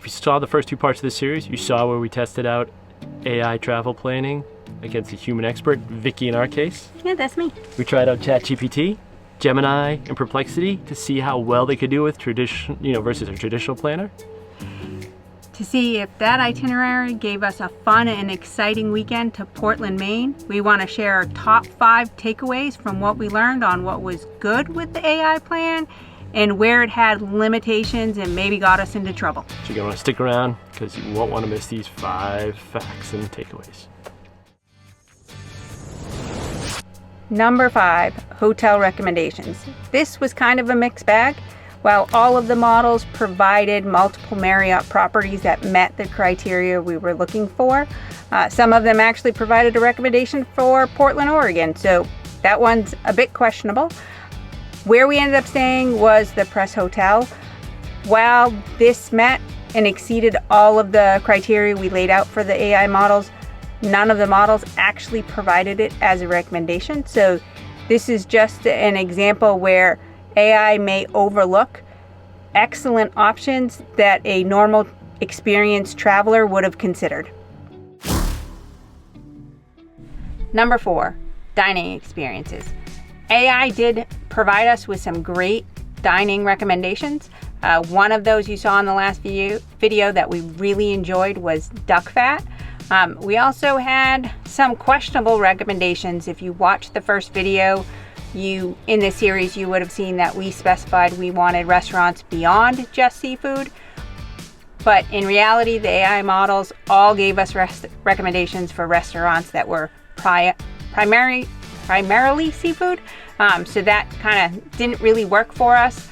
you saw the first 2 parts of this series, you saw where we tested out AI travel planning against a human expert, Vicky in our case. Yeah, that's me. We tried out ChatGPT, Gemini, and Perplexity to see how well they could do with versus a traditional planner. To see if that itinerary gave us a fun and exciting weekend to Portland, Maine, we want to share our top 5 takeaways from what we learned on what was good with the AI plan and where it had limitations and maybe got us into trouble. So you're going to want to stick around because you won't want to miss these 5 facts and takeaways. Number 5, hotel recommendations. This was kind of a mixed bag. While all of the models provided multiple Marriott properties that met the criteria we were looking for, some of them actually provided a recommendation for Portland, Oregon, so that one's a bit questionable. Where we ended up staying was the Press Hotel. While this met and exceeded all of the criteria we laid out for the AI models, none of the models actually provided it as a recommendation. So this is just an example where AI may overlook excellent options that a normal experienced traveler would have considered. Number 4, dining experiences. AI did provide us with some great dining recommendations. One of those you saw in the last video that we really enjoyed was duck fat. We also had some questionable recommendations. If you watched the first video, in this series, you would have seen that we specified we wanted restaurants beyond just seafood. But in reality, the AI models all gave us recommendations for restaurants that were primarily seafood. So that kind of didn't really work for us.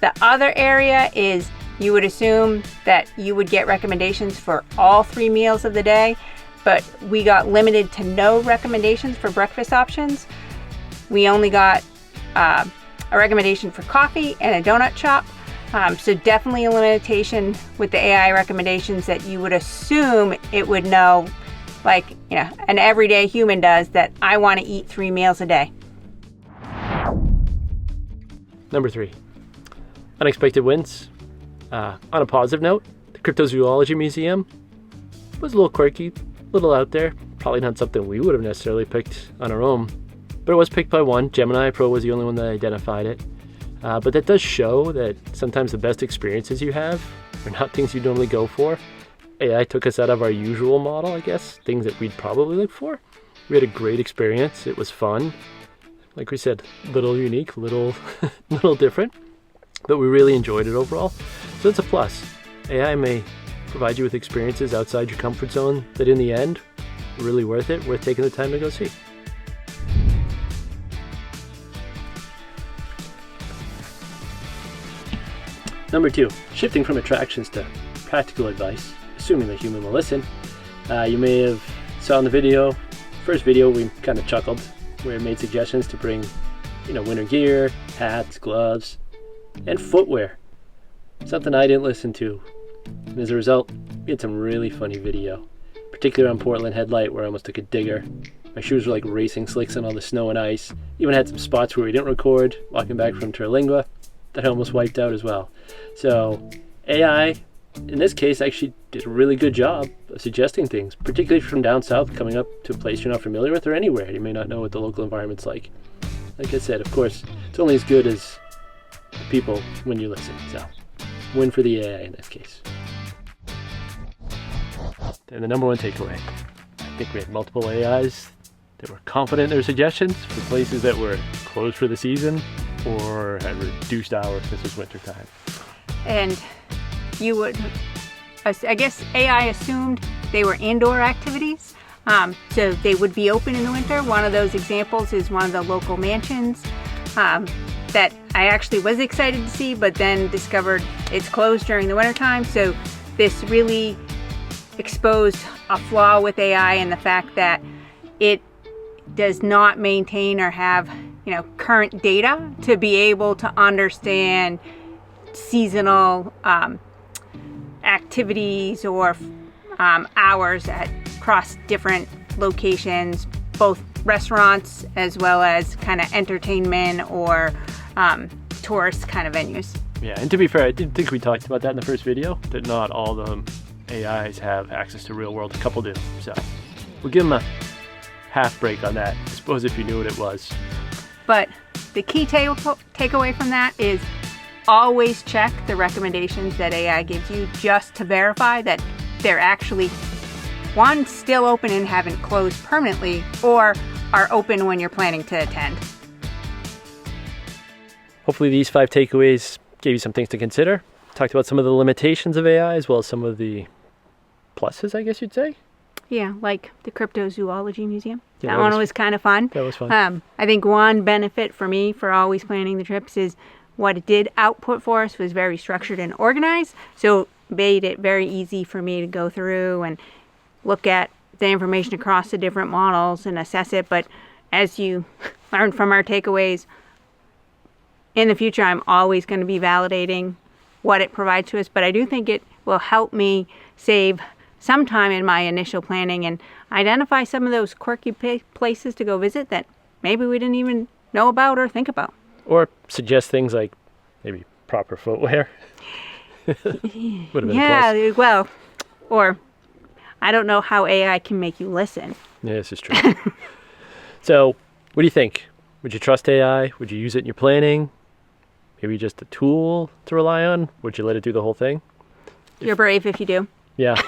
The other area is you would assume that you would get recommendations for all 3 meals of the day, but we got limited to no recommendations for breakfast options. We only got a recommendation for coffee and a donut shop. So definitely a limitation with the AI recommendations that you would assume it would know, like, an everyday human does, that I want to eat 3 meals a day. Number 3, unexpected wins. On a positive note, the Cryptozoology Museum was a little quirky, a little out there. Probably not something we would have necessarily picked on our own. But it was picked by one. Gemini Pro was the only one that identified it. But that does show that sometimes the best experiences you have are not things you normally go for. AI took us out of our usual model, I guess, things that we'd probably look for. We had a great experience. It was fun. Like we said, little unique, little different. But we really enjoyed it overall. So it's a plus. AI may provide you with experiences outside your comfort zone that in the end are really worth it, worth taking the time to go see. Number 2, shifting from attractions to practical advice, assuming the human will listen. You may have saw in the first video, we kind of chuckled, where it made suggestions to bring, winter gear, hats, gloves, and footwear. Something I didn't listen to. And as a result, we had some really funny video, particularly on Portland Headlight, where I almost took a digger. My shoes were like racing slicks on all the snow and ice. Even had some spots where we didn't record, walking back from Terlingua, that I almost wiped out as well. So AI, in this case, actually did a really good job of suggesting things, particularly from down south, coming up to a place you're not familiar with, or anywhere. You may not know what the local environment's like. Like I said, of course, it's only as good as the people when you listen. So, win for the AI in this case. And the number 1 takeaway, I think we had multiple AIs that were confident in their suggestions for places that were closed for the season or had reduced hours because it was winter time. And I guess AI assumed they were indoor activities, so they would be open in the winter. One of those examples is one of the local mansions that I actually was excited to see, but then discovered it's closed during the wintertime. So this really exposed a flaw with AI in the fact that it does not maintain or have current data to be able to understand seasonal activities or hours across different locations, both restaurants as well as kind of entertainment or tourist kind of venues. Yeah, and to be fair, I did think we talked about that in the first video, that not all the AIs have access to real world. A couple do. So we'll give them a half break on that. I suppose if you knew what it was. But the key takeaway from that is always check the recommendations that AI gives you just to verify that they're actually, one, still open and haven't closed permanently, or are open when you're planning to attend. Hopefully these 5 takeaways gave you some things to consider. Talked about some of the limitations of AI as well as some of the pluses, I guess you'd say. Yeah, like the Cryptozoology Museum. Yeah, that one was kind of fun. That was fun. I think one benefit for me for always planning the trips is what it did output for us was very structured and organized. So it made it very easy for me to go through and look at the information across the different models and assess it. But as you learned from our takeaways, in the future, I'm always going to be validating what it provides to us. But I do think it will help me save some time in my initial planning and identify some of those quirky places to go visit that maybe we didn't even know about or think about. Or suggest things like maybe proper footwear. Would have been a plus. Well, or I don't know how AI can make you listen. Yeah, this is true. So, what do you think? Would you trust AI? Would you use it in your planning? Maybe just a tool to rely on? Would you let it do the whole thing? You're brave if you do. Yeah. If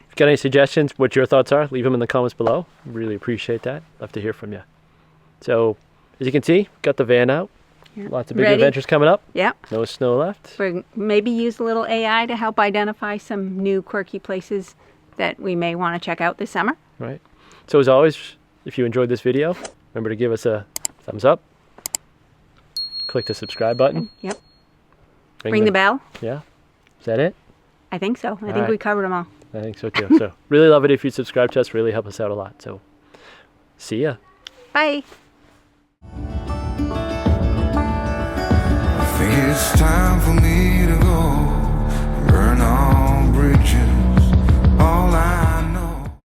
you got any suggestions, what your thoughts are, leave them in the comments below. Really appreciate that. Love to hear from you. So, as you can see, got the van out. Yeah. Lots of big adventures coming up. Yeah. No snow left. We're maybe use a little AI to help identify some new quirky places that we may want to check out this summer. Right. So as always, if you enjoyed this video, remember to give us a thumbs up. Click the subscribe button. Yep. Ring the bell. Yeah. Is that it? I think so. I think we covered them all. I think so too. So really love it if you subscribe to us. Really help us out a lot. So see ya. Bye. It's time for me